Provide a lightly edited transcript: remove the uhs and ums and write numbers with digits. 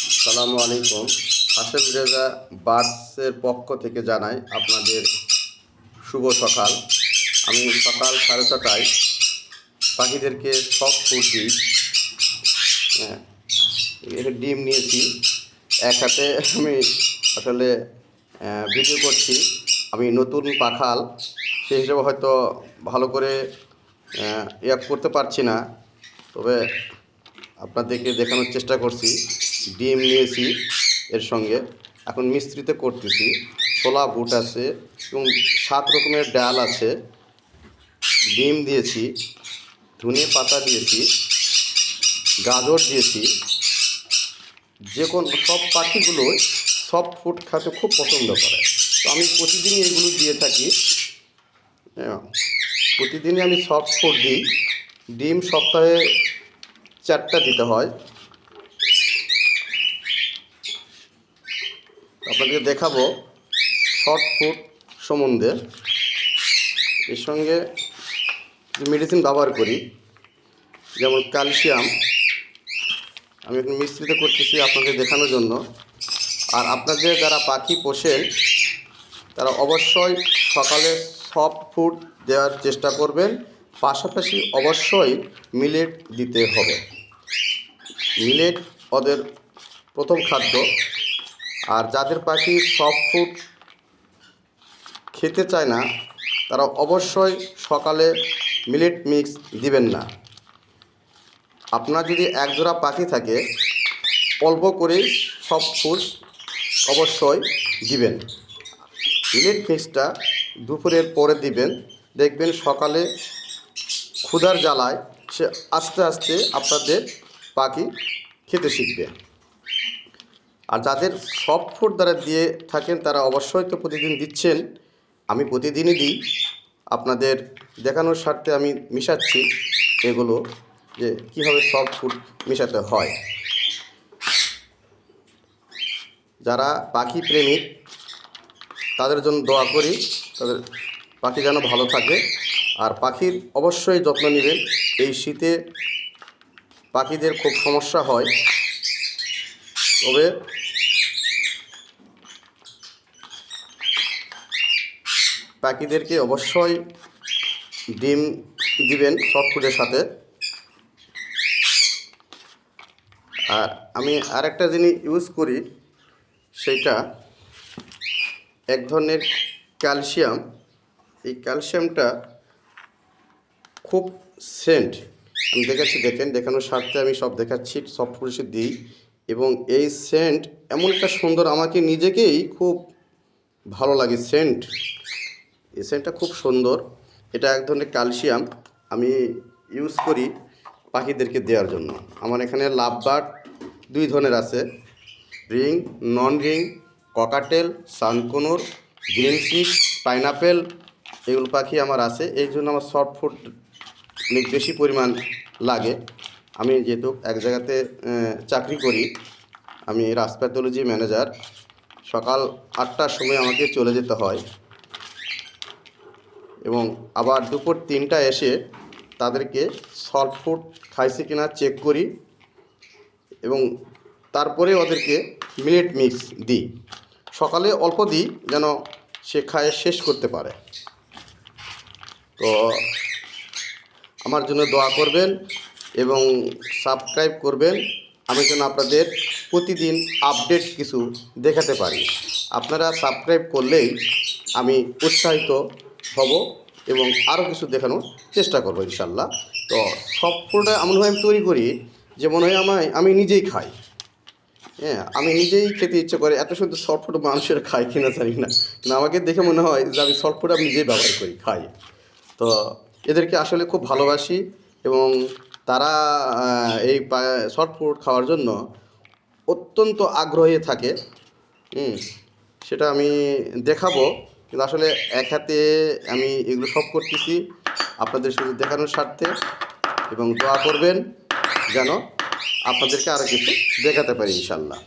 আসসালামু আলাইকুম। হাশেম রেজা বার্ডসের পক্ষ থেকে জানাই আপনাদের শুভ সকাল। আমি সকাল 6:30টায় পাখিদেরকে সব ফুড দিই। হ্যাঁ, এটা ডিম নিয়েছি এক হাতে। আমি আসলে ভিডিও করছি। আমি নতুন পাখাল, সেই হিসেবে হয়তো ভালো করে করতে পারছি না, তবে আপনাদেরকে দেখানোর চেষ্টা করছি। ডিম নিয়েছি, এর সঙ্গে এখন মিশ্রিত করতেছি। ছোলা বুট আছে এবং 7 রকমের ডাল আছে। ডিম দিয়েছি, ধনে পাতা দিয়েছি, গাজর দিয়েছি। যে কোনো সব পাখিগুলো সব ফুড খেতে খুব পছন্দ করে, তো আমি প্রতিদিনই এগুলো দিয়ে থাকি। হ্যাঁ, প্রতিদিনই আমি সফট ফুড দিই। ডিম সপ্তাহে 4টা দিতে হয়। আপনাদেরকে দেখাবো সফট ফুড সম্বন্ধে। এর সঙ্গে মেডিসিন ব্যবহার করি, যেমন ক্যালসিয়াম। আমি এখন মিশ্রিত করতেছি আপনাদের দেখানোর জন্য। আর আপনাদের যারা পাখি পোষেন তারা অবশ্যই সকালে সফট ফুড দেওয়ার চেষ্টা করবেন, পাশাপাশি অবশ্যই মিলেট দিতে হবে। মিলেট ওদের প্রথম খাদ্য। আর যাদের পাখি সফট ফুড খেতে চায় না তারা অবশ্যই সকালে মিলেট মিক্স দিবেন না। আপনার যদি একজোড়া পাখি থাকে, অল্প করেই সফট ফুড অবশ্যই দিবেন। মিলেট মিক্সটা দুপুরের পরে দিবেন। দেখবেন সকালে ক্ষুধার জ্বালায় সে আস্তে আস্তে আপনাদের পাখি খেতে শিখবে। আর যাদের সফট ফুড দ্বারা দিয়ে থাকেন তারা অবশ্যই তো প্রতিদিন দিচ্ছেন। আমি প্রতিদিনই দিই। আপনাদের দেখানোর স্বার্থে আমি মিশাচ্ছি এগুলো, যে কীভাবে সফট ফুড মেশাতে হয়। যারা পাখি প্রেমিক তাদের জন্য দোয়া করি, তাদের পাখি যেন ভালো থাকে। আর পাখির অবশ্যই যত্ন নেবেন। এই শীতে পাখিদের খুব সমস্যা হয়, তবে পাখিদেরকে অবশ্যই ডিম দিবেন সফট ফুডের সাথে। আর আমি আরেকটা জিনিস ইউজ করি, সেইটা এক ধরনের ক্যালসিয়াম। এই ক্যালসিয়ামটা খুব সেন্ট। আমি দেখাচ্ছি, দেখেন, দেখানোর স্বার্থে আমি সব দেখাচ্ছি। সফট ফুডে দিই এবং এই সেন্ট এমন একটা সুন্দর, আমাকে নিজেকেই খুব ভালো লাগে সেন্ট। এই সেন্টটা খুব সুন্দর। এটা এক ধরনের ক্যালসিয়াম। আমি ইউজ করি পাখিদেরকে দেওয়ার জন্য। আমার এখানে লাভ বার্ড 2 ধরনের আছে, ring, non ring, cockatiel, সানকনুর, green cheek, pineapple, এগুলো পাখি আমার আছে। এই জন্য আমার সফট ফুড অনেক বেশি পরিমাণ লাগে। আমি যেহেতু এক জায়গাতে চাকরি করি, আমি রাসপ্যাথোলজি ম্যানেজার। সকাল 8টার সময় আমাকে চলে যেতে হয় এবং আবার দুপুর 3টায় এসে তাদেরকে সফট ফুড খাইছে কিনা চেক করি এবং তারপরে ওদেরকে মিলেট মিক্স দিই। সকালে অল্প দিই যেন সে খায় শেষ করতে পারে। তো আমার জন্য দোয়া করবেন এবং সাবস্ক্রাইব করবেন, আমি যেন আপনাদের প্রতিদিন আপডেট কিছু দেখাতে পারি। আপনারা সাবস্ক্রাইব করলেই আমি উৎসাহিত হব এবং আরও কিছু দেখানোর চেষ্টা করব ইনশাল্লাহ। তো সব ফুডটা এমনভাবে আমি তৈরি করি যে মনে হয় আমি নিজেই খাই। হ্যাঁ, আমি নিজেই খেতে ইচ্ছে করে। এত সুন্দর সফট ফুড মানুষের খায় কিনা জানি না, কিন্তু আমাকে দেখে মনে হয় যে আমি সফট ফুড আমি নিজেই ব্যবহার করি, খাই। তো এদেরকে আসলে খুব ভালোবাসি এবং তারা এই সফট ফুড খাওয়ার জন্য অত্যন্ত আগ্রহী থাকে। সেটা আমি দেখাবো, কিন্তু আসলে এক হাতে আমি এগুলো সব করতেছি আপনাদের শুধু দেখানোর স্বার্থে, এবং দোয়া করবেন যেন আপনাদেরকে আরও কিছু দেখাতে পারি ইনশাল্লাহ।